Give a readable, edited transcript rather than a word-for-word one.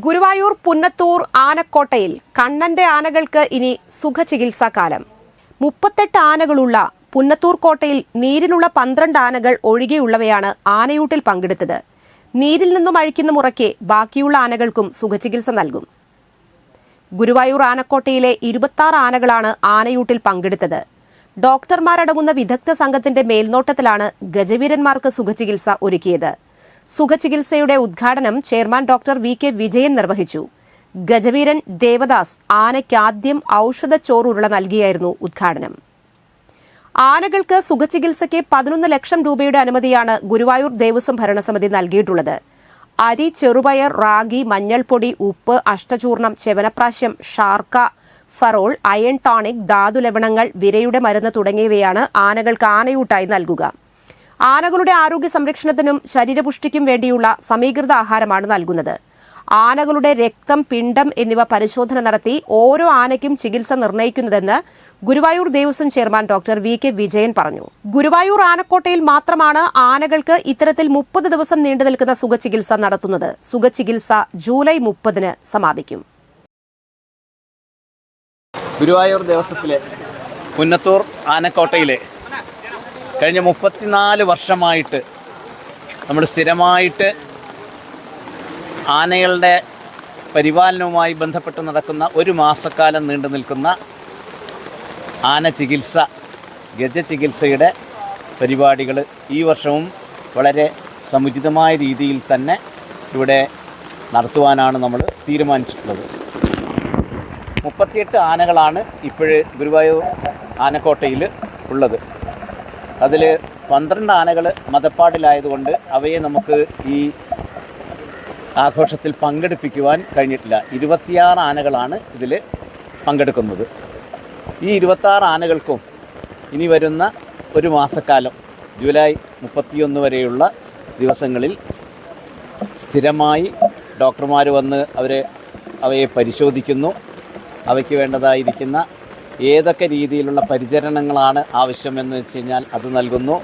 ഗുരുവായൂർ പുന്നത്തൂർ ആനക്കോട്ടയിൽ കണ്ണന്റെ ആനകൾക്ക് ഇനി സുഖചികിത്സാ കാലം. 38 ആനകളുള്ള പുന്നത്തൂർ കോട്ടയിൽ നീരിലുള്ള 12 ആനകൾ ഒഴികെയുള്ളവയാണ് ആനയൂട്ടിൽ പങ്കെടുത്തത്. നീരിൽ നിന്നും അഴിക്കുന്ന മുറയ്ക്ക് ബാക്കിയുള്ള ആനകൾക്കും സുഖചികിത്സ നൽകും. ഗുരുവായൂർ ആനക്കോട്ടയിലെ 26 ആനകളാണ് ആനയൂട്ടിൽ പങ്കെടുത്തത്. ഡോക്ടർമാരടങ്ങുന്ന വിദഗ്ധ സംഘത്തിന്റെ മേൽനോട്ടത്തിലാണ് ഗജവീരന്മാർക്ക് സുഖചികിത്സ ഒരുക്കിയത്. സുഖചികിത്സയുടെ ഉദ്ഘാടനം ചെയർമാൻ ഡോക്ടർ വി.കെ. വിജയൻ നിർവഹിച്ചു. ഗജവീരൻ ദേവദാസ് ആനയ്ക്ക് ആദ്യം ഔഷധച്ചോറുരുള നൽകിയായിരുന്നു ഉദ്ഘാടനം. ആനകൾക്ക് സുഖചികിത്സയ്ക്ക് 11 ലക്ഷം രൂപയുടെ അനുമതിയാണ് ഗുരുവായൂർ ദേവസ്വം ഭരണസമിതി നൽകിയിട്ടുള്ളത്. അരി, ചെറുപയർ, റാഗി, മഞ്ഞൾപ്പൊടി, ഉപ്പ്, അഷ്ടചൂർണം, ചെവനപ്രാശ്യം, ഷാർക്ക, ഫറോൾ, അയൺ ടോണിക്, ധാതുലവണങ്ങൾ, വിരയുടെ മരുന്ന് തുടങ്ങിയവയാണ് ആനകൾക്ക് ആനയൂട്ടായി നൽകുക. ആനകളുടെ ആരോഗ്യ സംരക്ഷണത്തിനും ശരീരപുഷ്ടിക്കും വേണ്ടിയുള്ള സമീകൃത ആഹാരമാണ് നൽകുന്നത്. ആനകളുടെ രക്തം, പിണ്ഡം എന്നിവ പരിശോധന നടത്തി ഓരോ ആനയ്ക്കും ചികിത്സ നിർണ്ണയിക്കുന്നതെന്ന് ഗുരുവായൂർ ദേവസ്വം ചെയർമാൻ ഡോക്ടർ വി.കെ. വിജയൻ പറഞ്ഞു. ഗുരുവായൂർ ആനക്കോട്ടയിൽ മാത്രമാണ് ആനകൾക്ക് ഇത്തരത്തിൽ 30 ദിവസം നീണ്ടു നിൽക്കുന്ന സുഖചികിത്സ നടത്തുന്നത്. സുഖചികിത്സ ജൂലൈ 30-ന് സമാപിക്കും. ഗുരുവായൂർ ദേവസ്വത്തിലെ പുന്നത്തൂർ ആനക്കോട്ടയിലെ കഴിഞ്ഞ 34 വർഷമായിട്ട് നമ്മൾ സ്ഥിരമായിട്ട് ആനകളുടെ പരിപാലനവുമായി ബന്ധപ്പെട്ട് നടക്കുന്ന ഒരു മാസക്കാലം നീണ്ടു നിൽക്കുന്ന ആന ചികിത്സ, ഗജചികിത്സയുടെ പരിപാടികൾ ഈ വർഷവും വളരെ സമുചിതമായ രീതിയിൽ തന്നെ ഇവിടെ നടത്തുവാനാണ് നമ്മൾ തീരുമാനിച്ചിട്ടുള്ളത്. 38 ആനകളാണ് ഇപ്പോഴ് ഗുരുവായൂർ ആനക്കോട്ടയിൽ ഉള്ളത്. അതിൽ 12 ആനകൾ മതപ്പാടിലായതുകൊണ്ട് അവയെ നമുക്ക് ഈ ആഘോഷത്തിൽ പങ്കെടുപ്പിക്കുവാൻ കഴിഞ്ഞിട്ടില്ല. 26 ആനകളാണ് ഇതിൽ പങ്കെടുക്കുന്നത്. ഈ 26 ആനകൾക്കും ഇനി വരുന്ന ഒരു മാസക്കാലം ജൂലൈ 31 വരെയുള്ള ദിവസങ്ങളിൽ സ്ഥിരമായി ഡോക്ടർമാർ വന്ന് അവയെ പരിശോധിക്കുന്നു. അവയ്ക്ക് വേണ്ടതായിരിക്കുന്ന ഏതൊക്കെ രീതിയിലുള്ള പരിചരണങ്ങളാണ് ആവശ്യമെന്ന് വെച്ച് കഴിഞ്ഞാൽ അത് നൽകുന്നു.